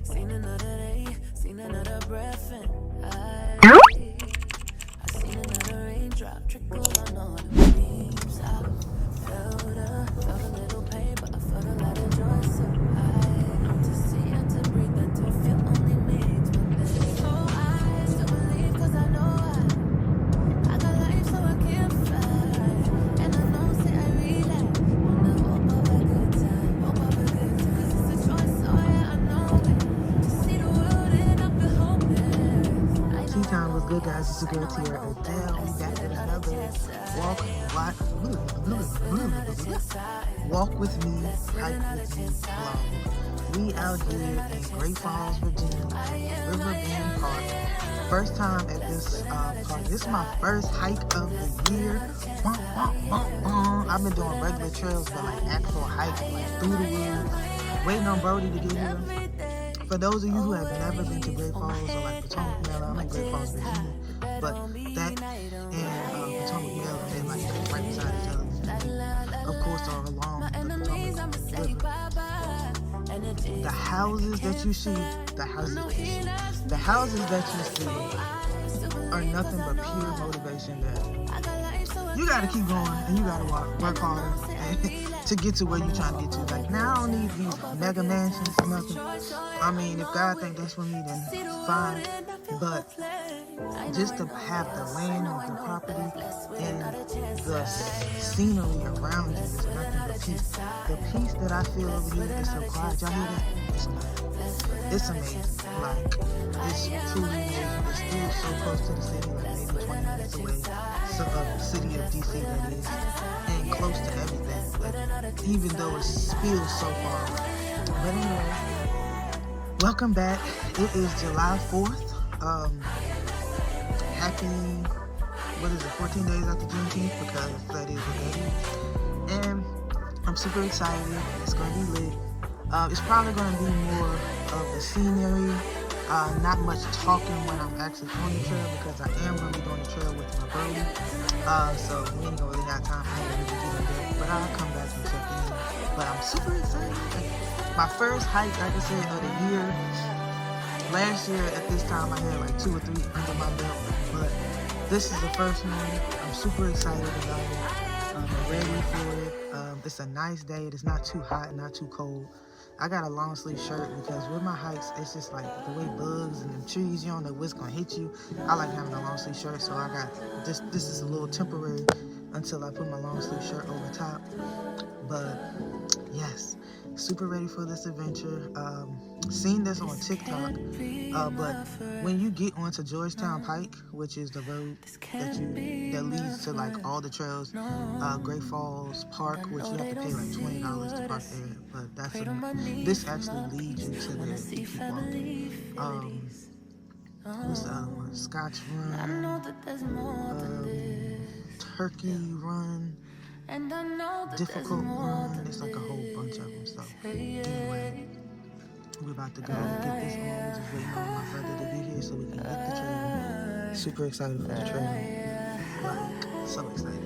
Seen another day, seen another breath, and I seen another raindrop trickle on all the leaves. I felt a little pain, but I felt a lot of joy. So to see and to breathe and to feel only makes one day. So I still believe 'cause I know I got life, so I can't fight. And I know, say I relax on the hope of a good time, hope of a good time. 'Cause it's a choice, so yeah, I know it. To see the world and not be hopeless. Tea time was good, guys. It's a girl Tiara Adele. We back with another walk with me, hike with me vlog. We out here in Great Falls, Virginia, Riverbend Park. First time at this park. This is my first hike of the year. I've been doing regular trails, but like actual hike, like through the woods. Waiting on Brody to get here. For those of you who have never been to Great Falls or like Potomac River, I'm in Great Falls, Virginia, but that and Potomac River, they're like right beside each other. Of course, are along the Potomac River. The houses that you see, the houses that you see are nothing but pure motivation that you gotta keep going and you gotta work harder to get to where you're trying to get to. Like, now I don't need these mega mansions, nothing. I mean, if God think that's for me, then fine. But just to have the land and the property and the scenery around you is nothing but peace. The peace that I feel over here is so quiet. Y'all hear that? It's amazing. Like, it's truly amazing. It's still so close to the city, like maybe 20 minutes away. So, the city of DC, that is, and close to everything. But even though it feels so far away. But anyway, welcome back. It is July 4th. Happy, 14 days after Juneteenth, because that is what that is. And I'm super excited. It's going to be lit. It's probably going to be more of the scenery, not much talking when I'm actually on the trail, because I am going to be doing the trail with my Brody. So we ain't going to really have time for me to do that, but I'll come back and check in. But I'm super excited. My first hike, like I said, of the year. Last year at this time I had like 2 or 3 under my belt, but this is the first one. I'm super excited about it. I'm ready for it. It's a nice day. It's not too hot, not too cold. I got a long sleeve shirt because with my hikes, it's just like the way bugs and the trees, you don't know what's gonna hit you. I like having a long sleeve shirt, so I got this. This is a little temporary until I put my long sleeve shirt over top. But yes, super ready for this adventure. Seen this on TikTok, but when you get onto Georgetown Pike, which is the road that leads to like all the trails, Great Falls Park, which you have to pay like $20 to park there, but this actually leads you to there if you keep walking. What's the other one? Scotch Run, Turkey Run, Difficult Run. It's like a whole bunch of them. So anyway, we're about to go get this on. We're just waiting on my brother to be here so we can get the trail. Super excited for the trail. Like, so excited.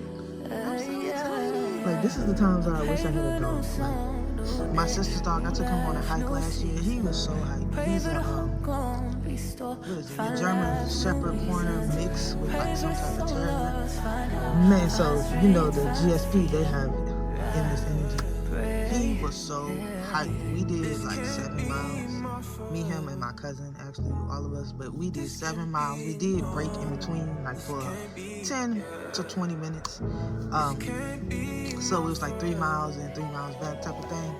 I'm so excited. Like, this is the times that I wish I had a dog. Like, my sister's dog, I took him on a hike last year. He was so hyped. He's a, what is it? A German Shepherd Corner mix with like some type of terrier. Man, so, you know, the GSP, they have in this energy. He was so hyped. We did like 7 miles. Me, him, and my cousin, actually, all of us. But we did 7 miles. We did break in between, like for 10 to 20 minutes. So it was like 3 miles and 3 miles back type of thing.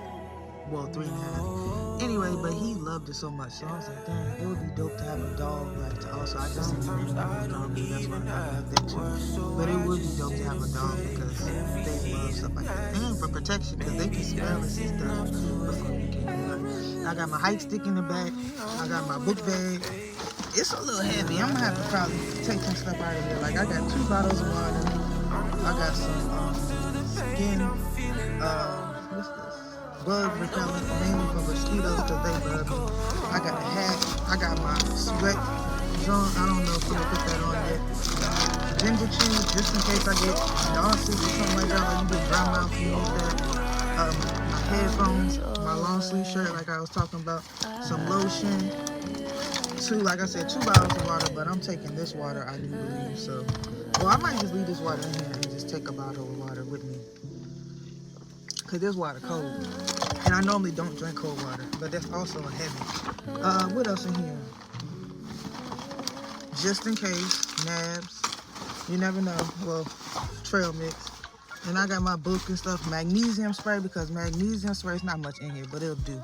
Well, 3.5. Anyway, but he loved it so much. So I was like, damn, it would be dope to have a dog. Like, to also, I just encouraged having a dog because that's what I have that too. But it would be dope to have a dog because they love stuff like that. And for protection, because they can smell and see stuff before you can. I got my hike stick in the back. I got my book bag. It's a little heavy. I'm gonna have to probably take some stuff out of here. Like, I got 2 bottles of water. I got some skin, what's this? Bug repellent, mainly for mosquitoes because they bug me. I got a hat. I got my sweat zone. I don't know if I'm gonna put that on yet. Ginger chew, just in case I get nauseous or something like that, like you get dry mouth, you need that. My headphones, my long sleeve shirt, like I was talking about, some lotion, like I said, 2 bottles of water, but I'm taking this water, I do believe, so. Well, I might just leave this water in here and just take a bottle of water with me. Because this water cold. And I normally don't drink cold water, but that's also a heavy. What else in here? Just in case, nabs. You never know. Well, trail mix. And I got my book and stuff. Magnesium spray, because magnesium spray is not much in here, but it'll do.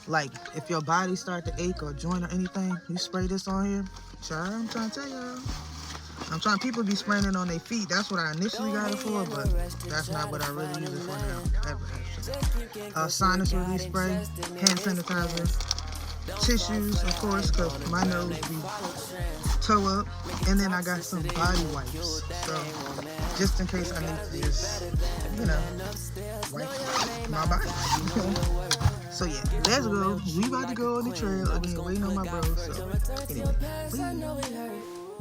Like, if your body start to ache or joint or anything, you spray this on here. Child, I'm trying to tell y'all. People be spraying it on their feet. That's what I initially got it for, but that's not what I really use it for now. Ever, actually. Sinus relief spray, hand sanitizer, tissues, of course, because my nose be toe up. And then I got some body wipes. So, just in case I need to just, wipe my body. So yeah, let's go. We about to go on the trail again, waiting on my bro. So anyway,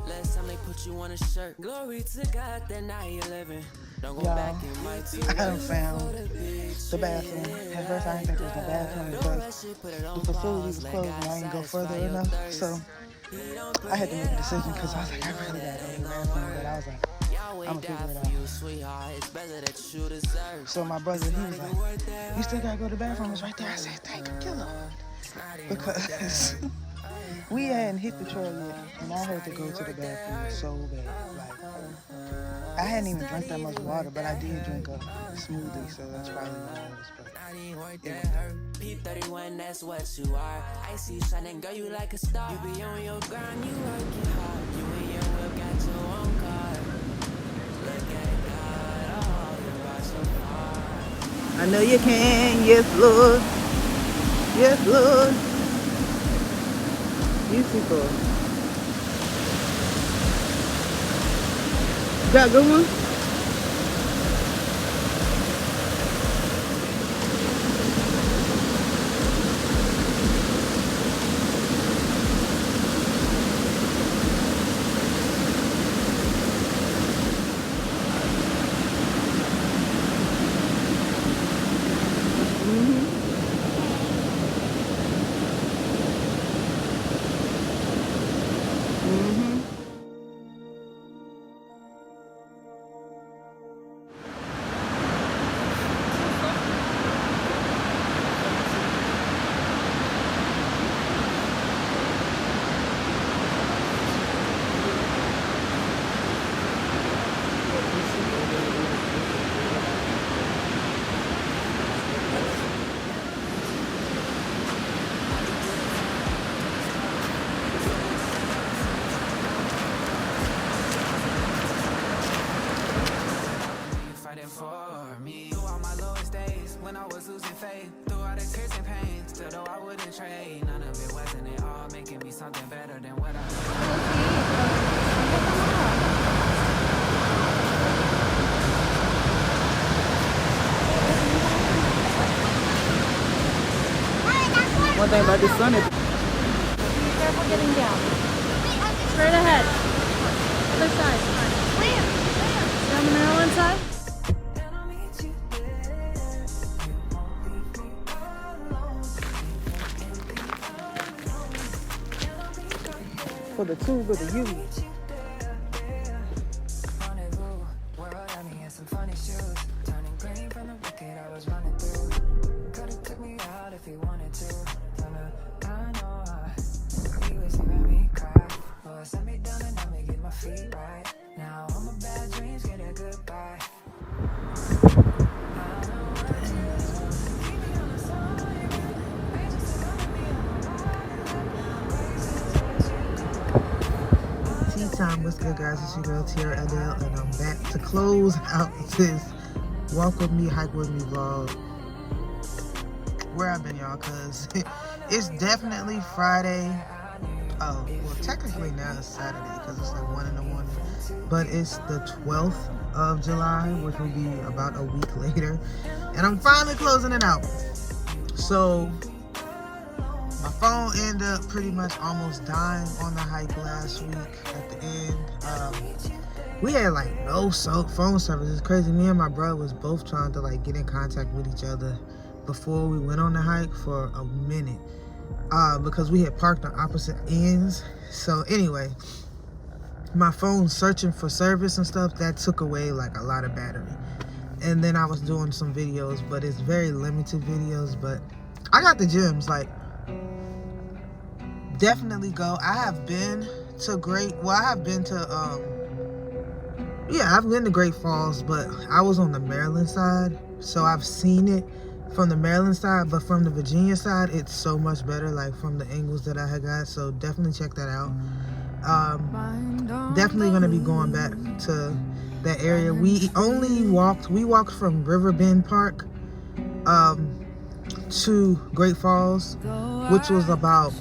last time they put you on a shirt. Glory to God that now you're living. Don't go back in my team. I haven't found the bathroom. At first I didn't think it was the bathroom because the facility was closed and I didn't go further enough. So I had to make a decision because I was like, I really gotta go to the bathroom, but I was like, I'm gonna figure it out. So my brother, he was like, you still gotta go to the bathroom, it's right there. I said, thank you, Lord. Because we hadn't hit the trail yet, and I had to go to the bathroom so bad. Like, I hadn't even drank that much water, but I did drink a smoothie, so that's probably what I was. P31, that's what you are. I see you shining, girl, you like a star. You be on your grind, you working hard. You and your will got your own car. Look at God, oh, you brought so far. I know you can, yes, Lord. Yes, Lord. Beautiful. Got a good one? One thing about this sun is... Be careful getting down. Straight ahead. Other side. See on the Maryland side? For the tube with the U. What's good, guys? It's your girl Tierra Adele, and I'm back to close out this walk with me, hike with me vlog. Where I've been, y'all, because it's definitely Friday. Oh, well, technically now it's Saturday because it's like 1 in the morning, but it's the 12th of July, which will be about a week later. And I'm finally closing it out. So my phone ended up pretty much almost dying on the hike last week at the end. We had like no phone service. It's crazy. Me and my brother was both trying to like get in contact with each other before we went on the hike for a minute. Because we had parked on opposite ends. So anyway, my phone searching for service and stuff, that took away like a lot of battery. And then I was doing some videos, but it's very limited videos. But I got the gems, like, definitely go. I've been to Great Falls, but I was on the Maryland side, so I've seen it from the Maryland side, but from the Virginia side, it's so much better, like from the angles that I had got. So definitely check that out. Definitely gonna be going back to that area. We walked from Riverbend Park to Great Falls, which was about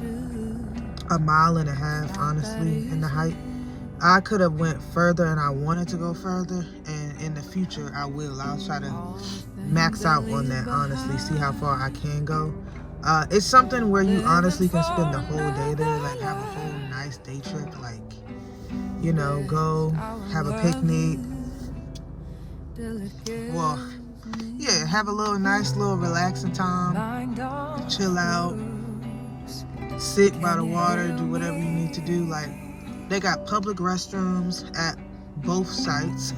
a mile and a half, honestly, in the hike. I could have went further, and I wanted to go further, and in the future I will. I'll try to max out on that, honestly, see how far I can go. It's something where you honestly can spend the whole day there, like have a whole nice day trip, like, you know, go have a picnic. Well, yeah, have a nice little relaxing time, chill out, sit by the water, do whatever you need to do. Like, they got public restrooms at both sites,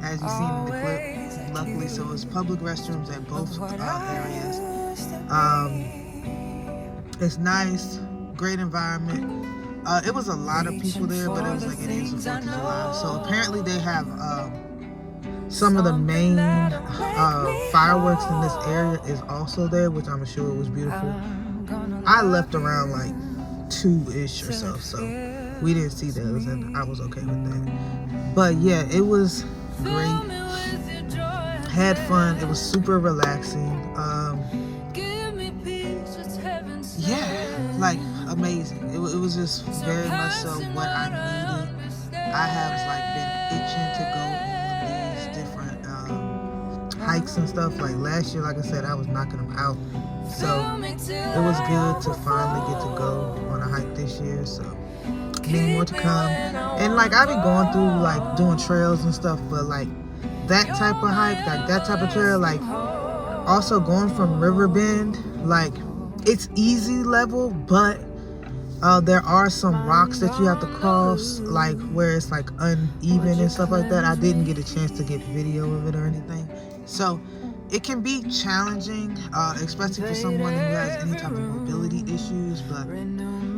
as you seen in the clip, luckily. So it's public restrooms at both areas. It's nice, great environment. It was a lot of people there, but it was like it is the 4th of July. So apparently they have some of the main fireworks in this area is also there, which I'm sure was beautiful. I left around like 2-ish or so we didn't see those, and I was okay with that. But yeah, it was great. Had fun. It was super relaxing. Yeah, like amazing. It was just very much so what I needed. I have like been itching to go on these different hikes and stuff. Like last year, like I said, I was knocking them out. So it was good to finally get to go on a hike this year. So many more to come. And like I be going through like doing trails and stuff, but like that type of hike, like that type of trail, like also going from Riverbend, like it's easy level, but there are some rocks that you have to cross, like where it's like uneven and stuff like that. I didn't get a chance to get video of it or anything, so it can be challenging, especially for someone who has any type of mobility issues. But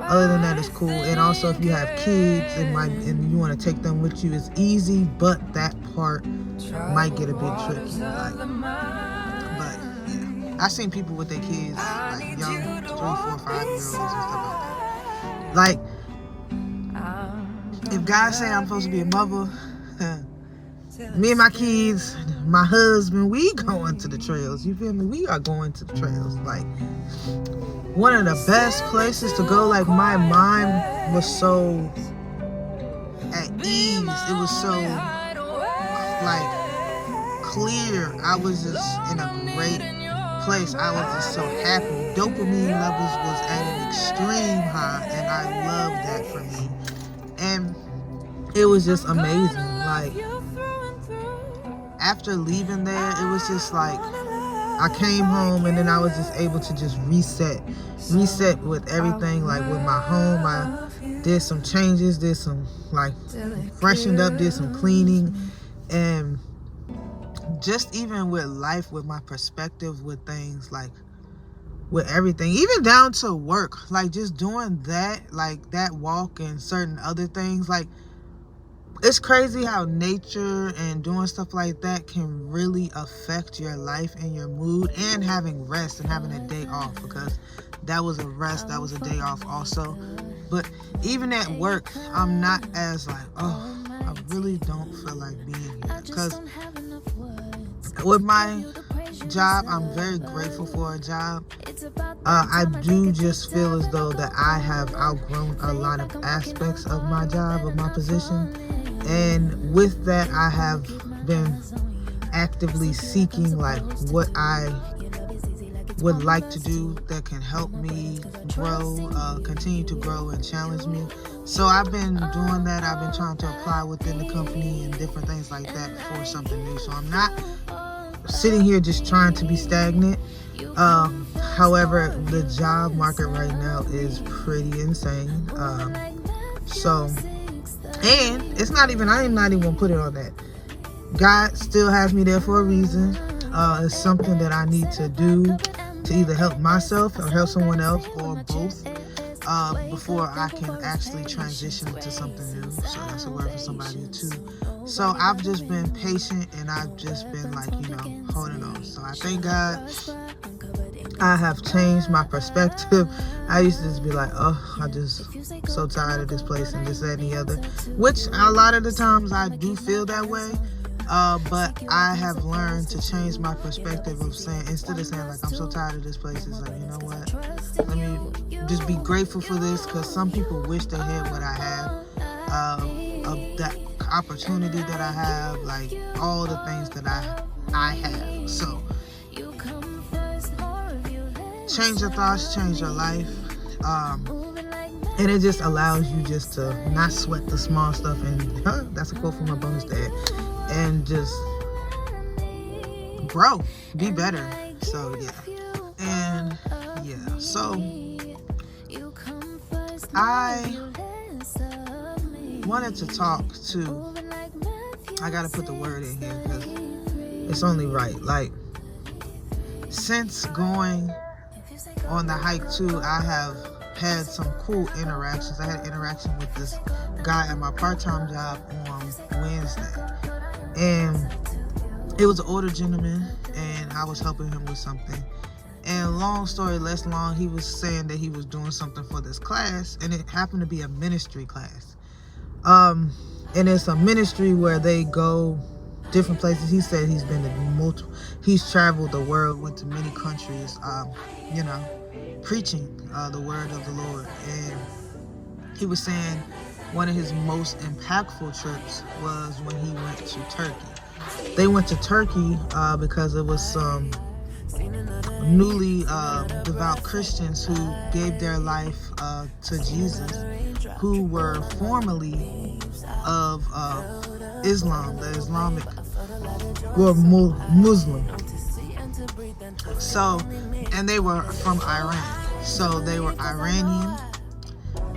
other than that, it's cool. And also, if you have kids and you want to take them with you, it's easy. But that part might get a bit tricky. Like, but yeah, I've seen people with their kids, like young 3, 4, 5-year-olds and stuff like that. Like, if God say I'm supposed to be a mother, me and my kids, my husband, we going to the trails. You feel me? We are going to the trails. Like, one of the best places to go. Like, my mind was so at ease. It was so like clear. I was just in a great place. I was just so happy. Dopamine levels was at an extreme high, and I loved that for me. And it was just amazing. Like, after leaving there, it was just like I came home, and then I was just able to just reset with everything. Like with my home, I did some changes, did some like freshened up, did some cleaning, and just even with life, with my perspective with things, like with everything, even down to work, like just doing that, like that walk and certain other things. Like, it's crazy how nature and doing stuff like that can really affect your life and your mood, and having rest and having a day off, because that was a rest, that was a day off also. But even at work, I'm not as like, oh, I really don't feel like being here, because with my job, I'm very grateful for a job. I do just feel as though that I have outgrown a lot of aspects of my job, of my position. And with that, I have been actively seeking like what I would like to do that can help me grow, continue to grow and challenge me. So I've been doing that. I've been trying to apply within the company and different things like that for something new. So I'm not sitting here just trying to be stagnant. However, the job market right now is pretty insane. And it's not even, I am not even gonna put it on that. God still has me there for a reason. It's something that I need to do to either help myself or help someone else or both, before I can actually transition to something new. So that's a word for somebody too. So I've just been patient and I've just been like, holding on. So I thank God I have changed my perspective. I used to just be like, I just so tired of this place and this, that, and the other. Which a lot of the times I do feel that way. But I have learned to change my perspective of saying, instead of saying like, I'm so tired of this place, it's like, you know what? Let me just be grateful for this, because some people wish they had what I have, of that opportunity that I have, like all the things that I have. So change your thoughts, change your life. And it just allows you just to not sweat the small stuff. And that's a quote from my bonus dad. And just grow, be better. So so I wanted to talk to, I gotta put the word in here because it's only right. Like, since going on the hike too, I have had some cool interactions. I had an interaction with this guy at my part-time job on Wednesday. And it was an older gentleman, and I was helping him with something. And long story less long, he was saying that he was doing something for this class, and it happened to be a ministry class. And it's a ministry where they go different places. He said he's been to he's traveled the world, went to many countries, preaching the word of the Lord. And he was saying one of his most impactful trips was when he went to Turkey. They went to Turkey because it was some newly devout Christians who gave their life to Jesus, who were formerly of Islam, the Islamic, were Muslim. So, and they were from Iran. So they were Iranian.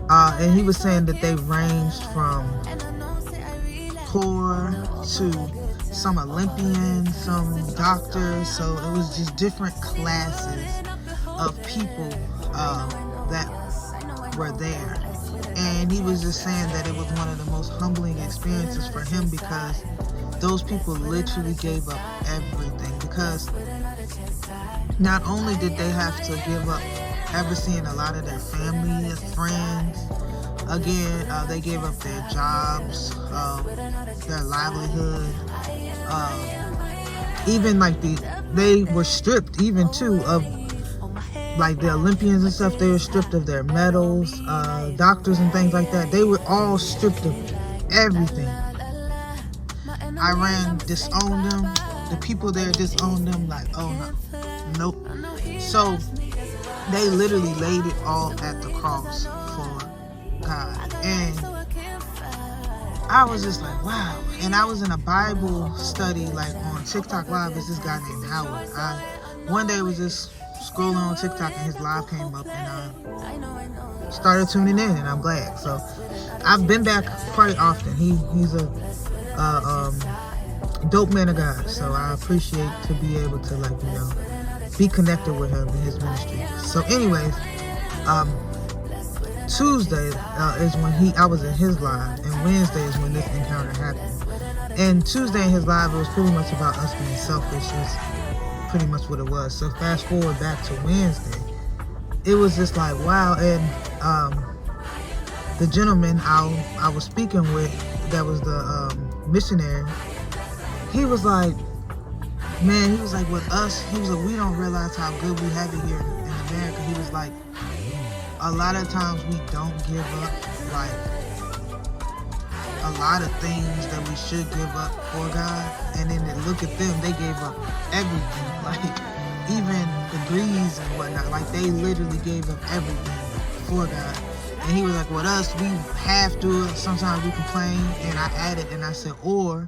And he was saying that they ranged from poor to some Olympians, some doctors. So it was just different classes of people that were there. And he was just saying that it was one of the most humbling experiences for him, because those people literally gave up everything. Because not only did they have to give up seeing a lot of their family and friends, again, they gave up their jobs, their livelihood, even like they were stripped even too of like the Olympians and stuff. They were stripped of their medals, doctors and things like that. They were all stripped of everything. Iran disowned them. The people there disowned them. Like, oh no, nope. So they literally laid it all at the cross for God. And I was just like, wow. And I was in a Bible study like on TikTok Live. It's this guy named Howard. One day was just scrolling on TikTok and his live came up, and I started tuning in, and I'm glad. So I've been back quite often. He's a dope man of God. So I appreciate to be able to be connected with him in his ministry. So anyways, Tuesday is when I was in his live, and Wednesday is when this encounter happened. And Tuesday in his live, it was pretty much about us being selfish. Is pretty much what it was. So fast forward back to Wednesday, it was just like, wow. And the gentleman I was speaking with, that was the missionary, he was like, man, he was like, with us, he was like, we don't realize how good we have it here in America. He was like, a lot of times we don't give up like a lot of things that we should give up for God, and then they look at them, they gave up everything, like even degrees and whatnot, like they literally gave up everything for God. And he was like, with us, we have to, sometimes we complain, and I added, and I said, or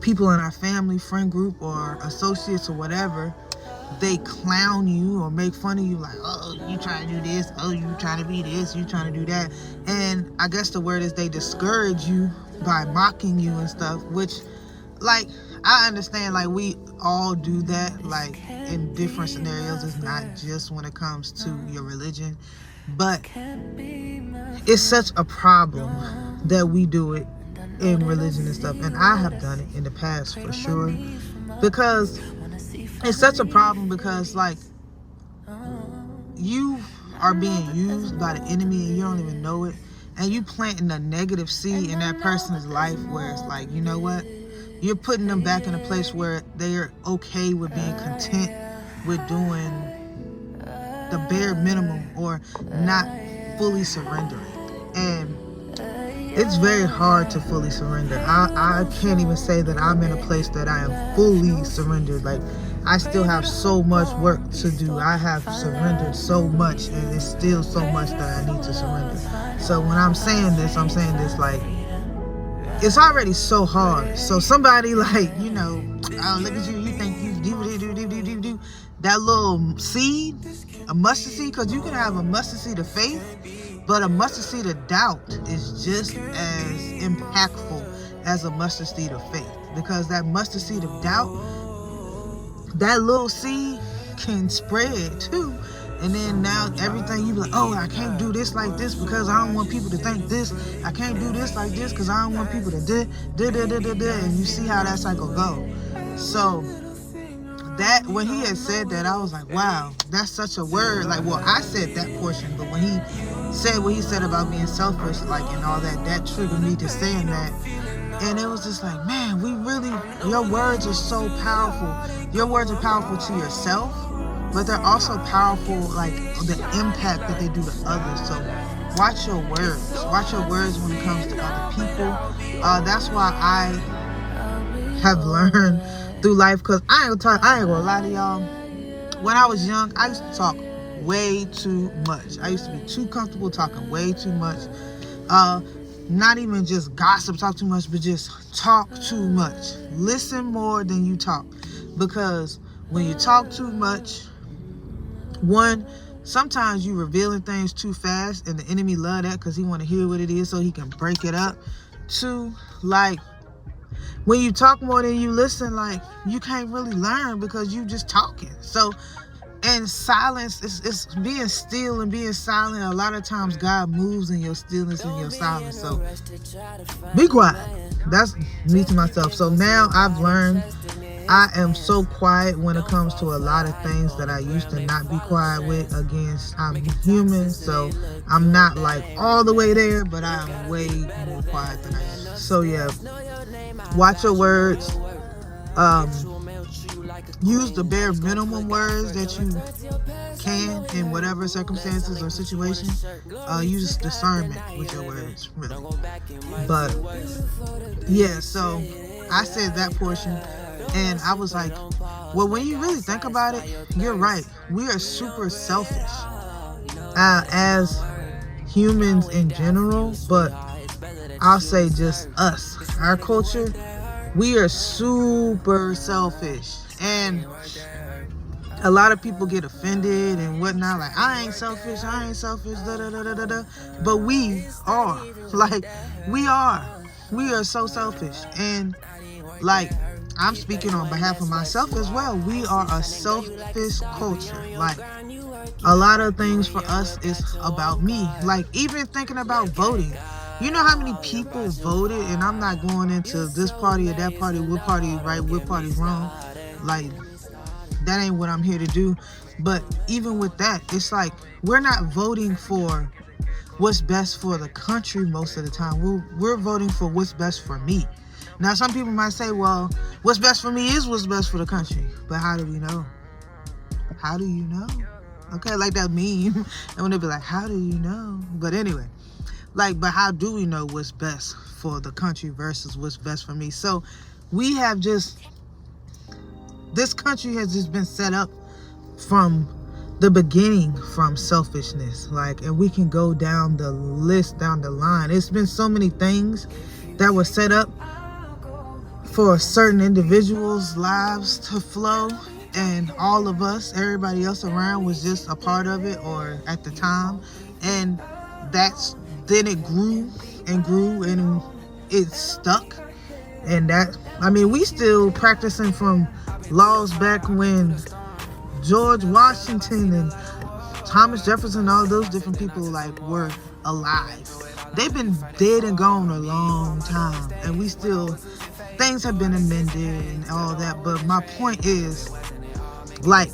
people in our family, friend group, or associates or whatever, they clown you or make fun of you, like, oh, you trying to do this, oh, you trying to be this, you trying to do that. And I guess the word is they discourage you by mocking you and stuff, which, like, I understand, like, we all do that, like, in different scenarios. It's not just when it comes to your religion, but it's such a problem that we do it in religion and stuff. And I have done it in the past for sure, because it's such a problem, because like you are being used by the enemy and you don't even know it, and you planting a negative seed in that person's life where it's like, you know what, you're putting them back in a place where they're okay with being content with doing the bare minimum or not fully surrendering. And it's very hard to fully surrender. I can't even say that I'm in a place that I am fully surrendered. Like, I still have so much work to do. I have surrendered so much, and there's still so much that I need to surrender. So when I'm saying this like, it's already so hard. So somebody like, you know, oh, look at you, you think you do that little seed, a mustard seed, because you can have a mustard seed of faith, but a mustard seed of doubt is just as impactful as a mustard seed of faith, because that mustard seed of doubt, that little seed can spread too. And then now everything, you be like, oh, I can't do this like this because I don't want people to think this. I can't do this like this because I don't want people to and you see how that cycle go. So that, when he had said that, I was like, wow, that's such a word. Like, well, I said that portion, but when he said what he said about being selfish, like, and all that, that triggered me to saying that. And it was just like, man, we really, your words are so powerful. Your words are powerful to yourself, but they're also powerful, like, the impact that they do to others. So watch your words. Watch your words when it comes to other people. That's why I have learned through life, because I ain't gonna lie to y'all. When I was young, I used to talk way too much. I used to be too comfortable talking way too much. Not even just gossip, talk too much, but just talk too much. Listen more than you talk. Because when you talk too much, one, sometimes you revealing things too fast, and the enemy love that because he want to hear what it is so he can break it up. Two, like, when you talk more than you listen, like, you can't really learn because you just talking. So, and silence, it's being still and being silent. A lot of times God moves in your stillness and your silence. So be quiet. That's me to myself. So now I've learned I am so quiet when it comes to a lot of things that I used to not be quiet with. Again, I'm human, so I'm not like all the way there, but I am way more quiet than I am. So yeah, watch your words. Use the bare minimum words that you can in whatever circumstances or situation. Use discernment with your words, really. But yeah, so I said that portion, and I was like, well, when you really think about it, you're right. We are super selfish as humans in general, but I'll say just us, our culture, we are super selfish. And a lot of people get offended and whatnot, like, I ain't selfish, da da da da da da. But we are, like, we are so selfish. And like, I'm speaking on behalf of myself as well. We are a selfish culture. Like, a lot of things for us is about me. Like, even thinking about voting. You know how many people voted, and I'm not going into this party or that party, what party right, what party wrong. Like, that ain't what I'm here to do. But even with that, it's like, we're not voting for what's best for the country most of the time. We're voting for what's best for me. Now, some people might say, well, what's best for me is what's best for the country. But how do we know? How do you know? Okay, like that meme. And when they be like, how do you know? But anyway, Like, but how do we know what's best for the country versus what's best for me? So we have just, this country has just been set up from the beginning from selfishness. Like, and we can go down the list, down the line. It's been so many things that were set up for certain individuals' lives to flow, and all of us, everybody else around, was just a part of it, or at the time. And then it grew and grew and it stuck. And that, I mean, we still practicing from laws back when George Washington and Thomas Jefferson, all those different people like were alive. They've been dead and gone a long time, and we still, things have been amended and all that. But my point is, like,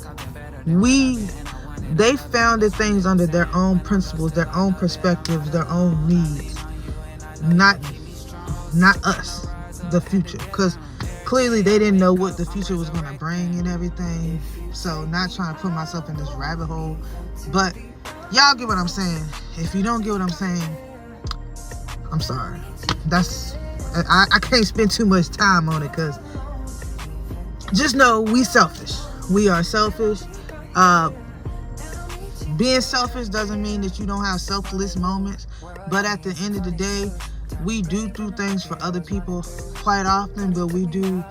they founded things under their own principles, their own perspectives, their own needs, not us, the future, because clearly they didn't know what the future was going to bring and everything. So, not trying to put myself in this rabbit hole, but y'all get what I'm saying. If you don't get what I'm saying, I'm sorry. I can't spend too much time on it, because just know we selfish. We are selfish. Being selfish doesn't mean that you don't have selfless moments, but at the end of the day, we do things for other people quite often, but we do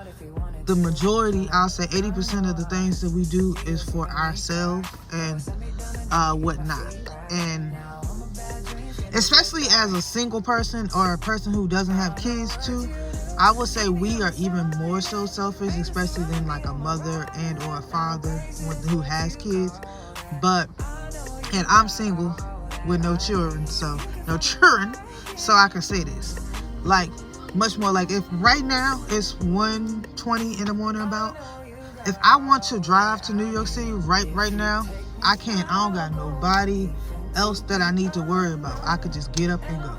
the majority, I'll say 80% of the things that we do is for ourselves and whatnot. And especially as a single person or a person who doesn't have kids too, I would say we are even more so selfish, especially than like a mother and or a father who has kids. And I'm single with no children, so I can say this. Like, much more like, if right now it's 1:20 in the morning about, if I want to drive to New York City right now, I can't. I don't got nobody else that I need to worry about. I could just get up and go.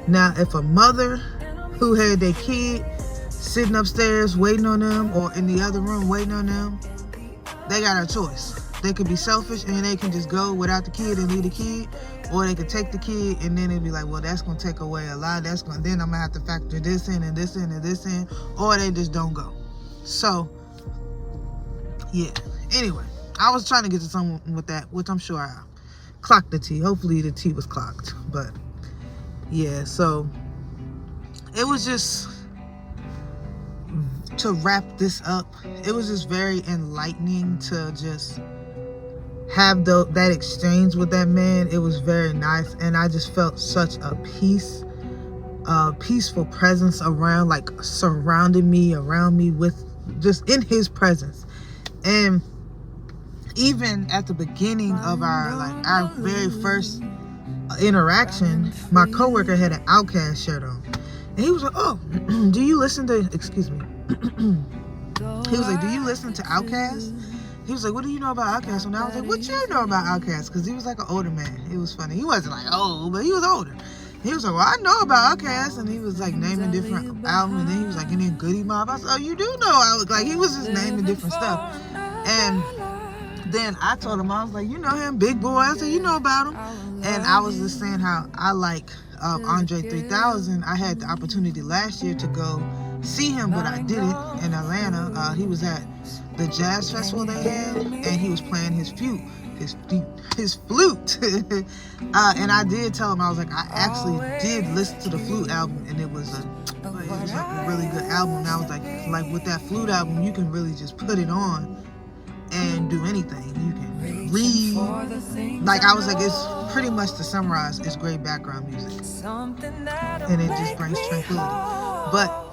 Now, if a mother who had their kid sitting upstairs waiting on them, or in the other room waiting on them, they got a choice. They could be selfish and they can just go without the kid and leave the kid, or they could take the kid and then it'd be like, well, that's gonna take away a lot. Then I'm gonna have to factor this in and this in and this in, or they just don't go. So yeah. Anyway, I was trying to get to someone with that, which I'm sure I clocked the T. Hopefully the T was clocked. But yeah, so it was just, to wrap this up, it was just very enlightening to just have that exchange with that man. It was very nice, and I just felt such a peaceful presence around, like surrounding me, around me, with just in his presence. And even at the beginning of our very first interaction, my coworker had an Outkast shirt on, and he was like, "Oh, do you listen to?" Excuse me. He was like, "Do you listen to Outkast?" He was like, "What do you know about Outkast?" And I was like, "What you know about Outkast?" Because he was like an older man. It was funny. He wasn't like old, but he was older. He was like, "Well, I know about Outkast," and he was like naming different albums. And then he was like, "And then Goody Mob." I said, "Oh, you do know?" He was just naming different stuff. And then I told him, I was like, "You know him, Big Boy." I said, "You know about him." And I was just saying how I like Andre 3000. I had the opportunity last year to go see him, but I didn't, in Atlanta. He was at the jazz festival they had, and he was playing his flute. And I did tell him, I was like, I actually did listen to the flute album, and it was a really good album. And I was like with that flute album, you can really just put it on and do anything. You can read. Like, I was like, it's pretty much, to summarize, it's great background music, and it just brings tranquility. But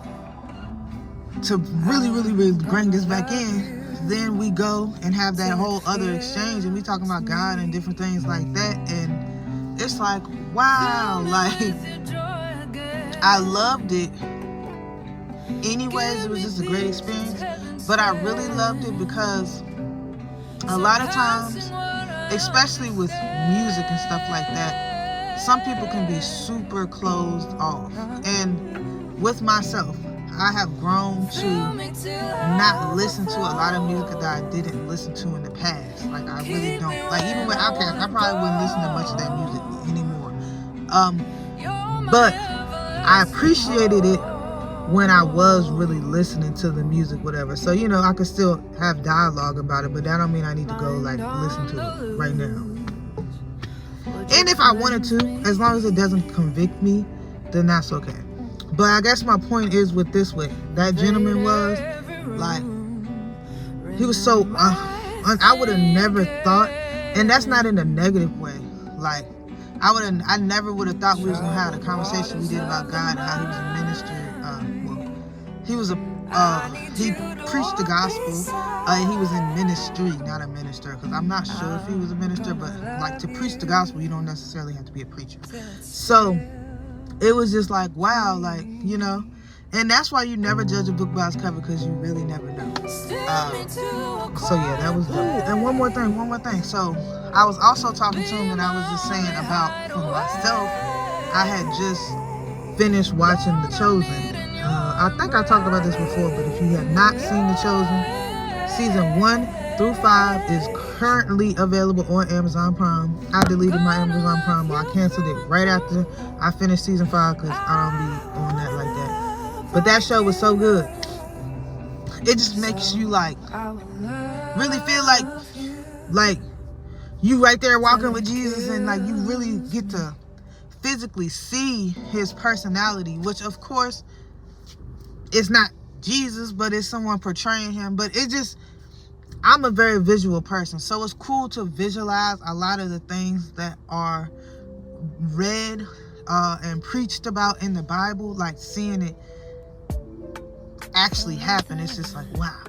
to really bring this back in, then we go and have that whole other exchange, and we talking about God and different things like that, and it's like, wow, like, I loved it. Anyways, it was just a great experience, but I really loved it because a lot of times, especially with music and stuff like that, some people can be super closed off. And with myself, I have grown to not listen to a lot of music that I didn't listen to in the past. Like, I really don't. Like, even with Outkast, I probably wouldn't listen to much of that music anymore. But I appreciated it when I was really listening to the music, whatever. So, you know, I could still have dialogue about it, but that don't mean I need to go like listen to it right now. And if I wanted to, as long as it doesn't convict me, then that's okay. But I guess my point is with this way, that gentleman was like, he was so, I would have never thought, and that's not in a negative way. Like, I never would have thought we was gonna have the conversation we did about God and how he was a minister. He preached the gospel. He was in ministry, not a minister, because I'm not sure if he was a minister, but like to preach the gospel, you don't necessarily have to be a preacher. So it was just like, wow, like, you know, and that's why you never judge a book by its cover, because you really never know. So yeah, that was dope. And one more thing. So I was also talking to him, and I was just saying about for myself, I had just finished watching The Chosen. I think I talked about this before, but if you have not seen The Chosen, season 1 through 5 is currently available on Amazon Prime. I deleted my Amazon Prime, or I canceled it right after I finished season 5, because I don't be on that like that. But that show was so good. It just makes you like really feel like you right there walking with Jesus, and like you really get to physically see his personality, which of course it's not Jesus, but it's someone portraying him. But it just, I'm a very visual person, so it's cool to visualize a lot of the things that are read and preached about in the Bible, like seeing it actually happen. It's just like, wow.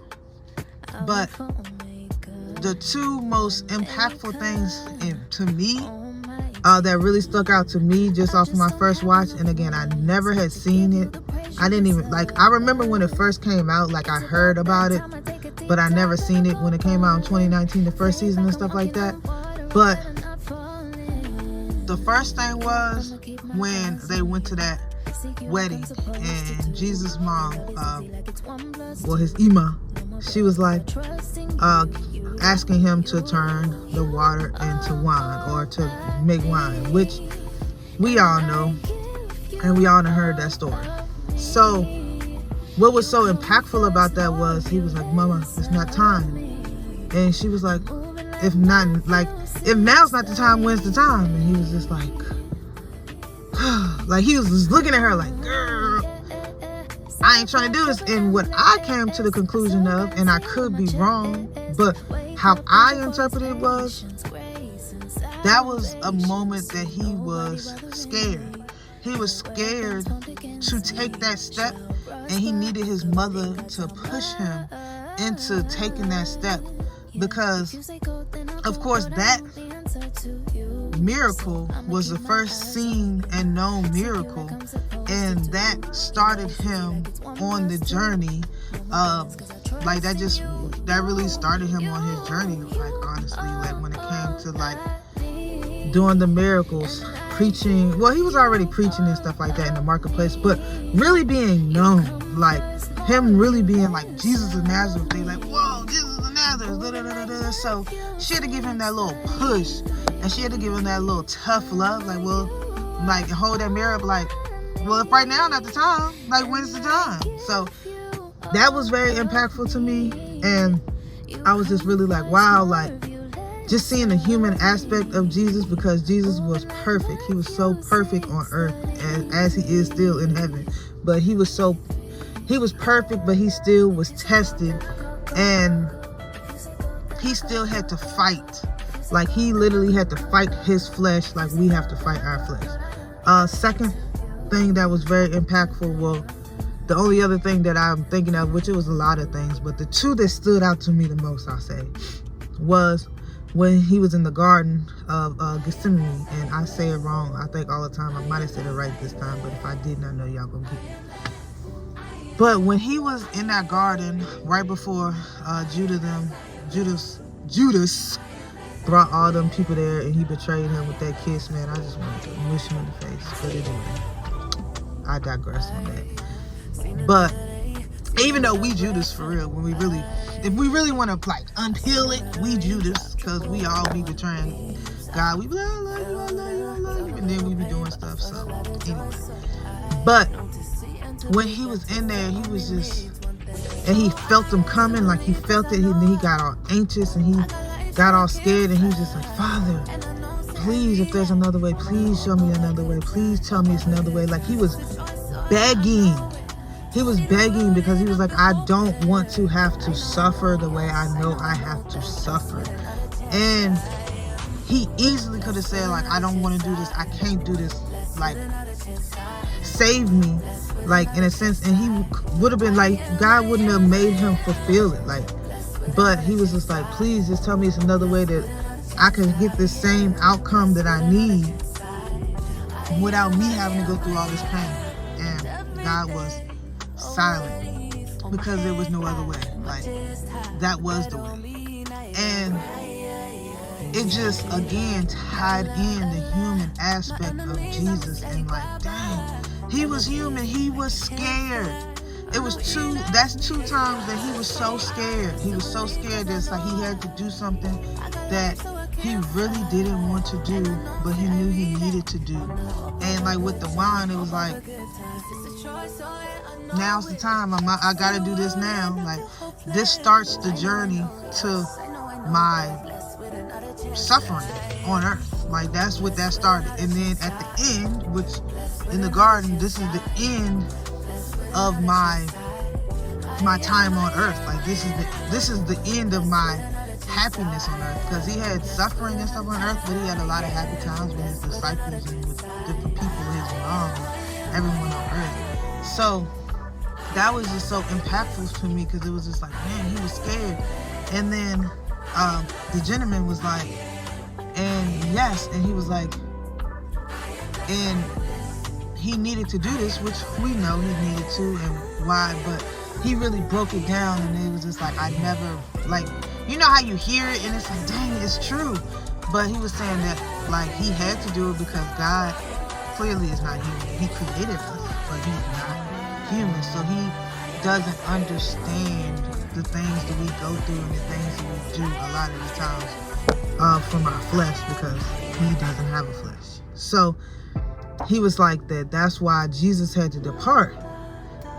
But the two most impactful things to me that really stuck out to me just off of my first watch, and again, I never had seen it. I didn't even, like, I remember when it first came out, like I heard about it, but I never seen it when it came out in 2019, the first season and stuff like that. But the first thing was when they went to that wedding, and Jesus' mom, his Ima, she was like asking him to turn the water into wine, or to make wine, which we all know, and we all done heard that story. So what was so impactful about that was he was like, Mama, it's not time. And she was like, if now's not the time, when's the time? And he was just like like he was just looking at her like, girl, I ain't trying to do this. And what I came to the conclusion of, and I could be wrong, but how I interpreted it was, that was a moment that he was scared. He was scared to take that step, and he needed his mother to push him into taking that step, because of course that miracle was the first seen and known miracle, and that started him on the journey of like that really started him on his journey, like honestly, like when it came to like doing the miracles, preaching. Well, he was already preaching and stuff like that in the marketplace, but really being known, like him really being like Jesus of Nazareth. They like, whoa, Jesus of Nazareth, da, da, da, da, da. So she had to give him that little push, and she had to give him that little tough love, like, well, like hold that mirror up, like, well, if right now not the time, like when's the time? So that was very impactful to me, and I was just really like, wow, like just seeing the human aspect of Jesus, because Jesus was perfect. He was so perfect on earth, and as he is still in heaven. But he was perfect, but he still was tested, and he still had to fight. Like he literally had to fight his flesh like we have to fight our flesh. Second thing that was very impactful, well, the only other thing that I'm thinking of, which it was a lot of things, but the two that stood out to me the most, I'll say, was when he was in the Garden of Gethsemane, and I say it wrong, I think all the time. I might have said it right this time, but if I didn't, I know y'all gonna get it. But when he was in that garden, right before Judas brought all them people there, and he betrayed him with that kiss, man, I just wanted to mush him in the face. But anyway, I digress on that. But even though we Judas for real, if we really want to like unpeel it, we Judas, because we all be betraying God, we be like, I love you, I love you, I love you. And then we be doing stuff. So, anyway. But when he was in there, he was just, and he felt them coming, like he felt it. Then he got all anxious and he got all scared. And he was just like, Father, please, if there's another way, please show me another way. Please tell me it's another way. Like he was begging. He was begging because he was like, I don't want to have to suffer the way I know I have to suffer. And he easily could have said, like, I don't want to do this. I can't do this. Like, save me. Like, in a sense. And he would have been like, God wouldn't have made him fulfill it. Like, but he was just like, please just tell me it's another way that I can get the same outcome that I need without me having to go through all this pain. And God was silent because there was no other way. Like, that was the way. And it just again tied in the human aspect of Jesus. And like, dang, he was human. He was scared. It was that's 2 times that he was so scared. He was so scared that it's like he had to do something that he really didn't want to do, but he knew he needed to do. And like with the wine, it was like, now's the time. I gotta do this now. Like, this starts the journey to my suffering on earth. Like, that's what that started. And then at the end, which in the garden, this is the end of my time on earth. Like, this is the end of my happiness on earth, because he had suffering and stuff on earth, but he had a lot of happy times with his disciples and with different people, his mom, everyone on earth. So that was just so impactful to me, because it was just like, man, he was scared. And then the gentleman was like, and yes, and he was like, and he needed to do this, which we know he needed to, and why, but he really broke it down, and it was just like, I never, like, you know how you hear it and it's like, dang, it's true. But he was saying that, like, he had to do it because God clearly is not human. He created us, but he's not human. So he doesn't understand the things that we go through and the things that we do a lot of the times from our flesh, because he doesn't have a flesh. So he was like that. That's why Jesus had to depart.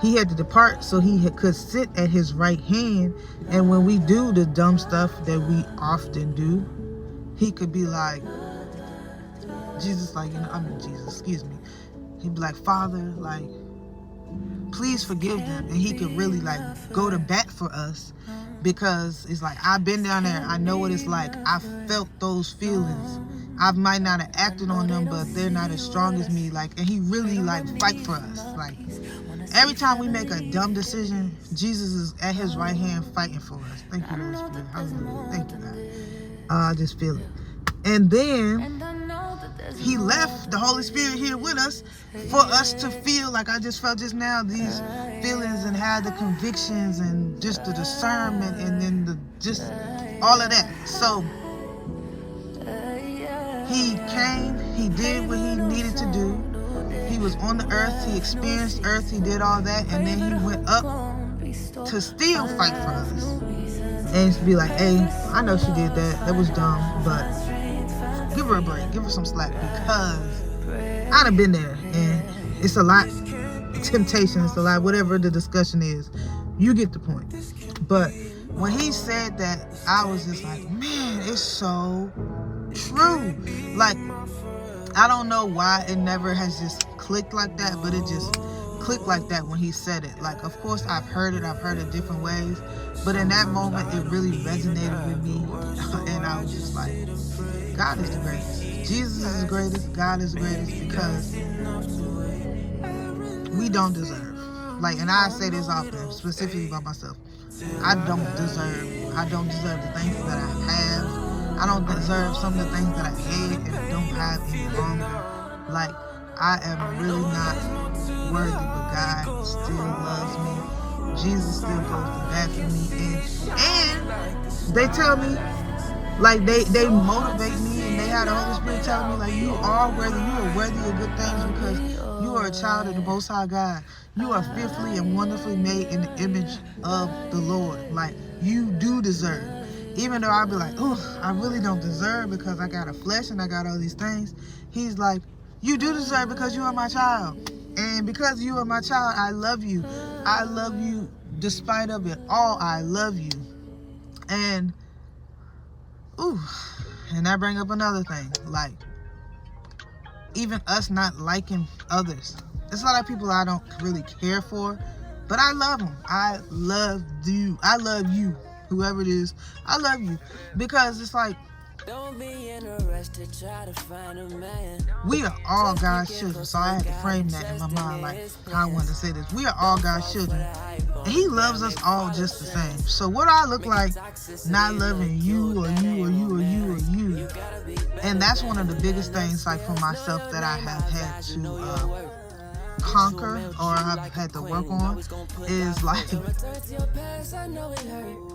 He had to depart so he could sit at his right hand. And when we do the dumb stuff that we often do, he could be like, Jesus, like, excuse me. He'd be like, Father, like, please forgive them. And he could really, like, go to bat for us, because it's like, I've been down there. I know what it's like. I felt those feelings. I might not have acted on them, but they're not as strong as me. Like, and he really, like, fight for us. Like, every time we make a dumb decision, Jesus is at his right hand fighting for us. Thank you, Holy Spirit. Hallelujah. Thank you, God. I just feel it. And then he left the Holy Spirit here with us for us to feel, like I just felt just now, these feelings, and have the convictions and just the discernment, and then just all of that. So he came, he did what he needed to do. He was on the earth, he experienced earth, he did all that, and then he went up to still fight for us. And to be like, hey, I know she did that. That was dumb, but give her a break, give her some slack, because I done been there, and it's a lot of temptation, it's a lot, whatever the discussion is, you get the point. But when he said that, I was just like, man, it's so true. Like, I don't know why it never has just clicked like that, but it just clicked like that when he said it. Like, of course, I've heard it different ways, but in that moment, it really resonated with me, and I was just like, God is the greatest. Jesus is the greatest. God is the greatest, because we don't deserve. Like, and I say this often, specifically about myself. I don't deserve the things that I have. I don't deserve some of the things that I had and don't have any longer. Like, I am really not worthy, but God still loves me. Jesus still goes to bat for me. And they tell me, like, they motivate me, and they have the Holy Spirit telling me, like, you are worthy of good things, because you are a child of the Most High God. You are fearfully and wonderfully made in the image of the Lord. Like, you do deserve. even though I'd be like, oh, I really don't deserve because I got a flesh and I got all these things. He's like, you do deserve because you are my child. And because you are my child, I love you. I love you despite of it all. I love you. And, ooh, and that bring up another thing. Like, even us not liking others. There's a lot of people I don't really care for, but I love them. I love you. I love you. Whoever it is, I love you. Because it's like, Don't be in a rush to try to find a man. we are all God's children. So I had to frame that in my mind, like how I wanted to say this. We are all God's children. And He loves us all just the same. So what I look like not loving you or you or you or you or you. And that's one of the biggest things, like for myself, that I have had to conquer, or I've had to work on, is like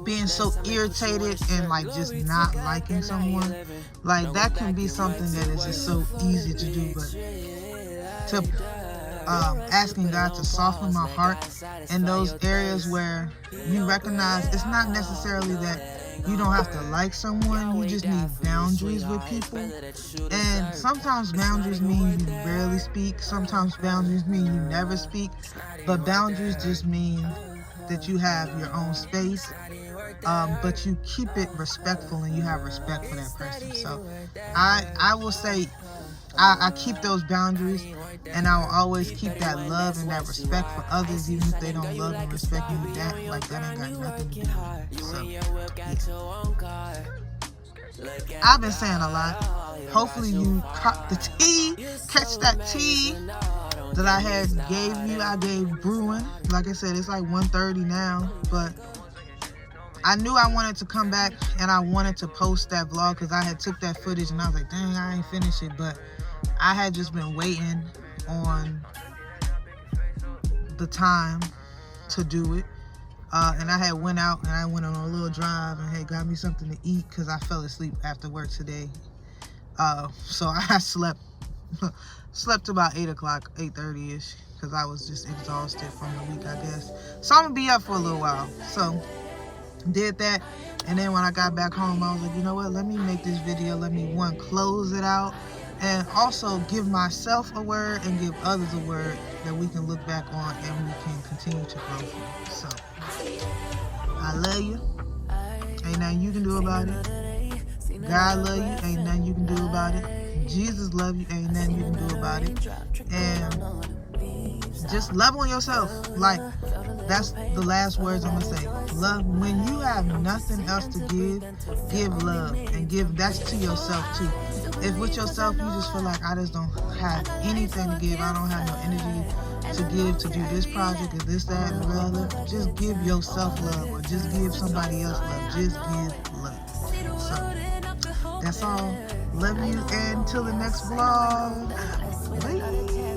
being so irritated and like just not liking someone. Like that can be something that is just so easy to do, but to asking God to soften my heart in those areas where you recognize it's not necessarily that you don't have to like someone, you just need boundaries with people. And sometimes boundaries mean you rarely speak, sometimes boundaries mean you never speak, but boundaries just mean that you have your own space, but you keep it respectful and you have respect for that person. So I will say I keep those boundaries, and I will always keep that love and that respect for others, even if they don't love and respect me. That ain't got nothing to do with it. So, yeah. I've been saying a lot. Hopefully you caught the tea, catch that tea that I had gave you. I gave brewing. Like I said, it's like 1:30 now, but I knew I wanted to come back and I wanted to post that vlog because I had took that footage and I was like, dang, I ain't finished it, but I had just been waiting on the time to do it. And I had went out and I went on a little drive and had got me something to eat because I fell asleep after work today. So I slept about 8 o'clock, 8:30ish, because I was just exhausted from the week, I guess. So I'm gonna be up for a little while. So did that, and then when I got back home, I was like, you know what, let me make this video. Let me, one, close it out, and also give myself a word and give others a word that we can look back on and we can continue to grow from. So I love you, ain't nothing you can do about it. God love you, ain't nothing you can do about it. Jesus love you, ain't nothing you can do about it. And just love on yourself. Like, that's the last words I'm gonna say. Love, when you have nothing else to give love, and give, that's to yourself too. If with yourself you just feel like, I just don't have anything to give, I don't have no energy to give to do this project or this, that, and the other, just give yourself love, or just give somebody else love. Just give love. So that's all. Love you, and until the next vlog. Bye.